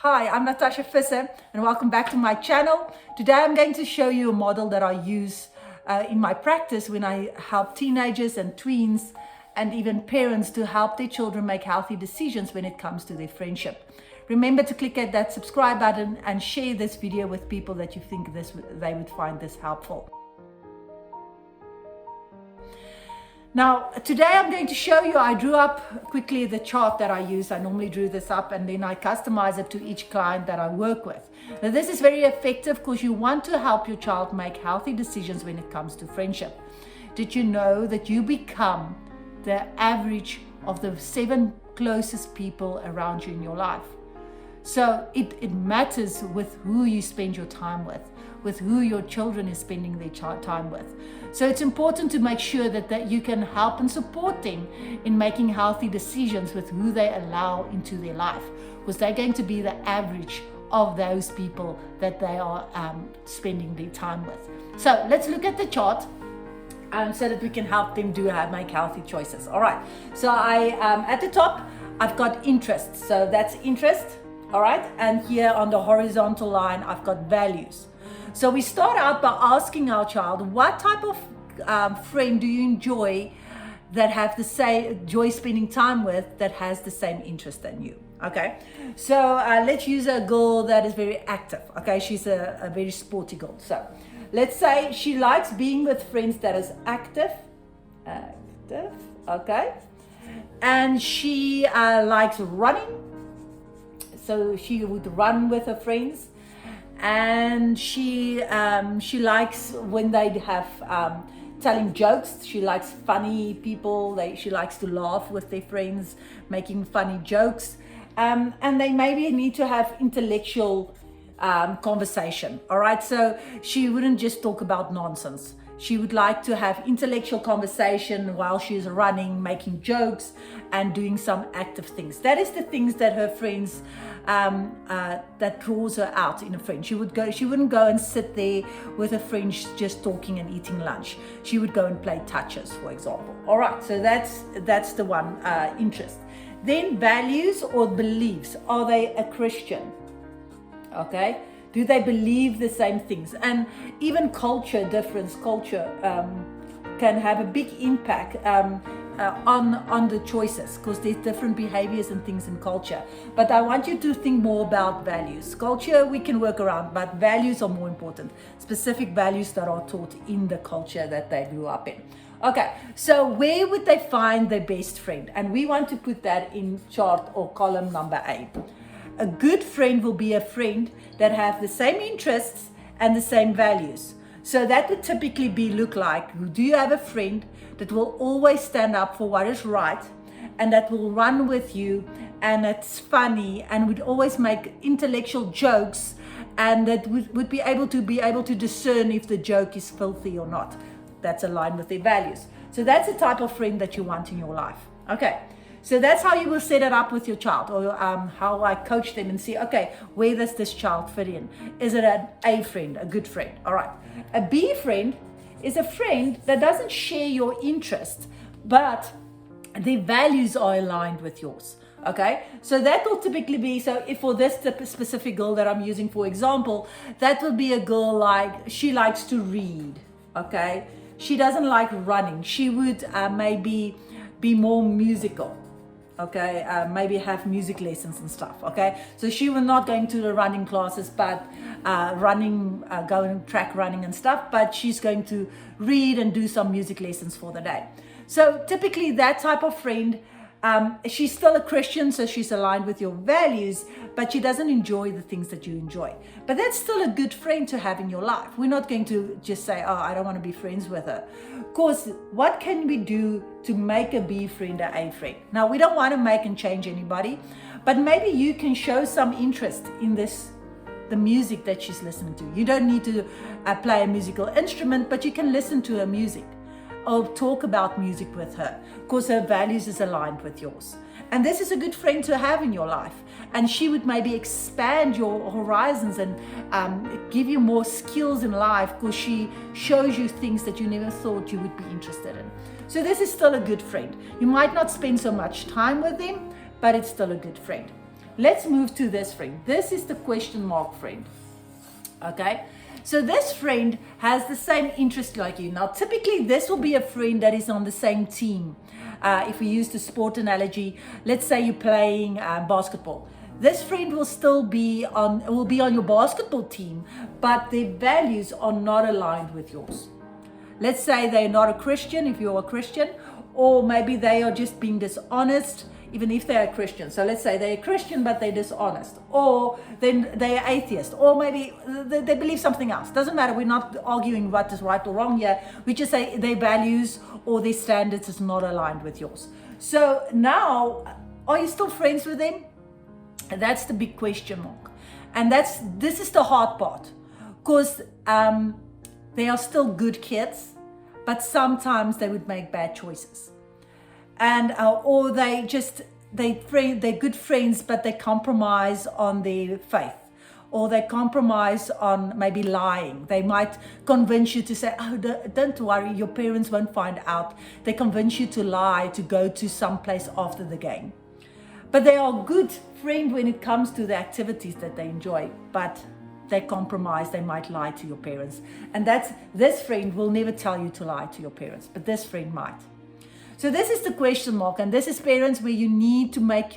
Hi, I'm Natasja and welcome back to my channel. Today I'm going to show you a model that I use in my practice when I help teenagers and tweens and even parents to help their children make healthy decisions when it comes to their friendship. Remember to click at that subscribe button and share this video with people that you think they would find this helpful. Now, today I'm going to show you, I drew up quickly the chart that I use. I normally drew this up and then I customize it to each client that I work with. Now, this is very effective because you want to help your child make healthy decisions when it comes to friendship. Did you know that you become the average of the 7 closest people around you in your life? So it matters with who you spend your time with who your children is spending their time with. So it's important to make sure that you can help and support them in making healthy decisions with who they allow into their life, because they're going to be the average of those people that they are spending their time with. So let's look at the chart so that we can help them make healthy choices. All right, so at the top, I've got interests. So that's interest. All right, and here on the horizontal line, I've got values. So we start out by asking our child, what type of friend do you enjoy that have the same joy spending time with, that has the same interest than you? Okay, so let's use a girl that is very active. Okay, she's a very sporty girl. So let's say she likes being with friends that is active, okay, and she likes running. So she would run with her friends, and she likes when they have telling jokes. She likes funny people. She likes to laugh with their friends, making funny jokes, and they maybe need to have intellectual conversation. All right, so she wouldn't just talk about nonsense. She would like to have intellectual conversation while she's running, making jokes and doing some active things. That is the things that her friends, that draws her out in a friend. She wouldn't go and sit there with her friends just talking and eating lunch. She would go and play touches, for example. All right, so that's the one, interest. Then values or beliefs. Are they a Christian? Okay. Do they believe the same things? And even culture can have a big impact on the choices, because there's different behaviors and things in culture. But I want you to think more about values. Culture we can work around, but values are more important. Specific values that are taught in the culture that they grew up in. Okay, so where would they find their best friend? And we want to put that in chart or column number 8. A good friend will be a friend that have the same interests and the same values. So that would typically look like, do you have a friend that will always stand up for what is right, and that will run with you, and it's funny, and would always make intellectual jokes, and that would be able to discern if the joke is filthy or not. That's aligned with their values. So that's the type of friend that you want in your life. Okay. So that's how you will set it up with your child, or how I coach them and see, okay, where does this child fit in? Is it an A friend, a good friend? All right. A B friend is a friend that doesn't share your interest, but their values are aligned with yours. Okay, so that will typically be, so if for this specific girl that I'm using, for example, that will be a girl like, she likes to read. Okay, she doesn't like running. She would maybe be more musical. Okay, maybe have music lessons and stuff. Okay, so she will not going to the running classes, but going track running and stuff, but she's going to read and do some music lessons for the day. So typically that type of friend, she's still a Christian, so she's aligned with your values, but she doesn't enjoy the things that you enjoy. But that's still a good friend to have in your life. We're not going to just say, oh, I don't want to be friends with her. Of course, what can we do to make a B friend an A friend? Now, we don't want to make and change anybody, but maybe you can show some interest in the music that she's listening to. You don't need to play a musical instrument, but you can listen to her music or talk about music with her, because her values is aligned with yours. And this is a good friend to have in your life. And she would maybe expand your horizons and give you more skills in life, because she shows you things that you never thought you would be interested in. So this is still a good friend. You might not spend so much time with them, but it's still a good friend. let's move to this friend. This is the question mark friend. Okay, so this friend has the same interest like you. Now, typically, this will be a friend that is on the same team. If we use the sport analogy, let's say you're playing basketball. This friend will still be on your basketball team, but their values are not aligned with yours. Let's say they're not a Christian, if you're a Christian, or maybe they are just being dishonest, even if they're a Christian. So let's say they're a Christian, but they're dishonest, or then they're atheist, or maybe they believe something else. Doesn't matter. We're not arguing what is right or wrong here. We just say their values or their standards is not aligned with yours. So now, are you still friends with them? That's the big question mark. And this is the hard part, because they are still good kids, but sometimes they would make bad choices. And or they're good friends, but they compromise on their faith, or they compromise on maybe lying. They might convince you to say, oh, don't worry, your parents won't find out. They convince you to lie, to go to some place after the game. But they are good friends when it comes to the activities that they enjoy, but they compromise, they might lie to your parents. And this friend will never tell you to lie to your parents, but this friend might. So this is the question mark, and this is parents where you need to make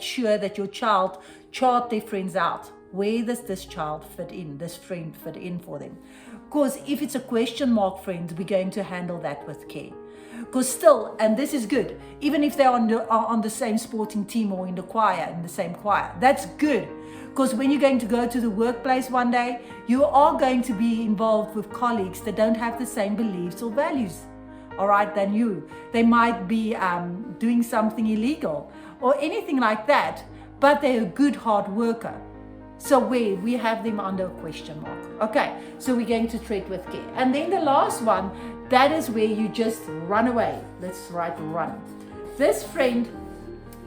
sure that your child chart their friends out. Where does this child fit in, this friend fit in for them? Because if it's a question mark friend, we're going to handle that with care. Because still, and this is good, even if they're on the same sporting team or in the same choir, that's good. Because when you're going to go to the workplace one day, you are going to be involved with colleagues that don't have the same beliefs or values, all right, than you. They might be doing something illegal or anything like that, but they're a good hard worker. So we have them under a question mark. Okay, so we're going to treat with care. And then the last one, that is where you just run away. Let's write run. This friend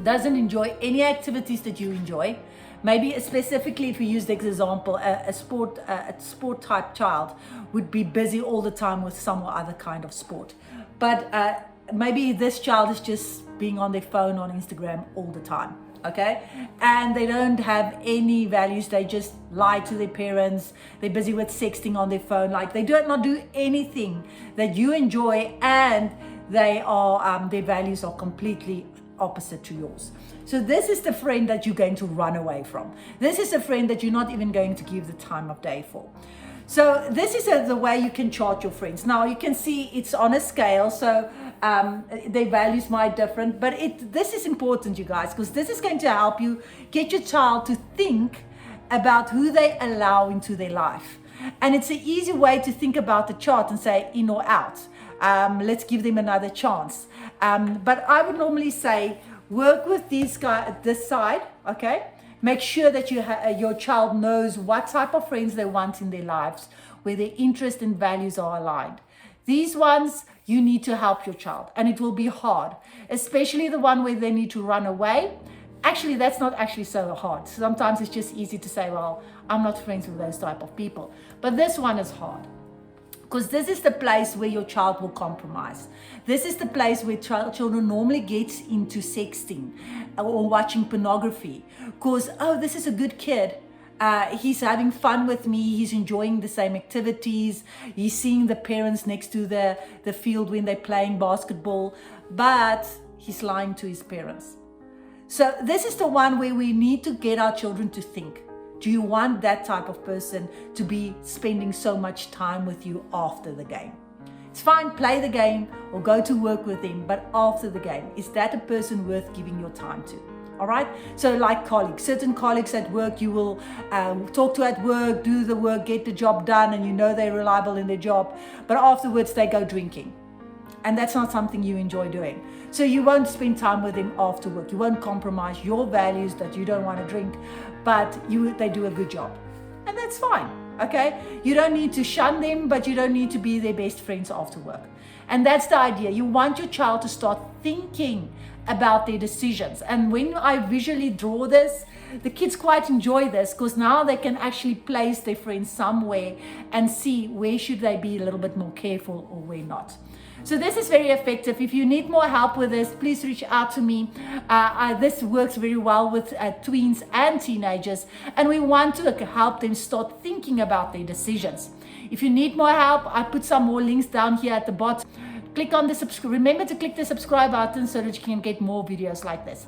doesn't enjoy any activities that you enjoy. Maybe specifically if we use the example, a sport type child would be busy all the time with some or other kind of sport. But maybe this child is just being on their phone on Instagram all the time. Okay, and they don't have any values. They just lie to their parents. They're busy with sexting on their phone. Like they do not do anything that you enjoy, and they are their values are completely opposite to yours. So this is the friend that you're going to run away from. This is a friend that you're not even going to give the time of day for. So this is the way you can chart your friends. Now you can see it's on a scale, so their values might different, but this is important, you guys, because this is going to help you get your child to think about who they allow into their life. And it's an easy way to think about the chart and say in or out. Let's give them another chance. But I would normally say work with these guys this side, okay? Make sure that your child knows what type of friends they want in their lives, where their interests and values are aligned. These ones, you need to help your child, and it will be hard, especially the one where they need to run away. Actually, that's not actually so hard. Sometimes it's just easy to say, well, I'm not friends with those type of people. But this one is hard, because this is the place where your child will compromise. This is the place where children normally get into sexting or watching pornography, because, oh, this is a good kid. He's having fun with me. He's enjoying the same activities. He's seeing the parents next to the field when they're playing basketball, but he's lying to his parents. So this is the one where we need to get our children to think. Do you want that type of person to be spending so much time with you after the game? It's fine, play the game or go to work with them, but after the game, is that a person worth giving your time to? All right. So like colleagues, certain colleagues at work, you will talk to at work, do the work, get the job done, and you know they're reliable in their job. But afterwards they go drinking. And that's not something you enjoy doing. So you won't spend time with them after work. You won't compromise your values that you don't want to drink, but they do a good job. And that's fine. Okay. You don't need to shun them, but you don't need to be their best friends after work. And that's the idea. You want your child to start thinking about their decisions. And when I visually draw this, the kids quite enjoy this, because now they can actually place their friends somewhere and see where should they be a little bit more careful or where not. So this is very effective. If you need more help with this, please reach out to me. This works very well with tweens and teenagers, and we want to help them start thinking about their decisions. If you need more help, I put some more links down here at the bottom. Click on the remember to click the subscribe button so that you can get more videos like this.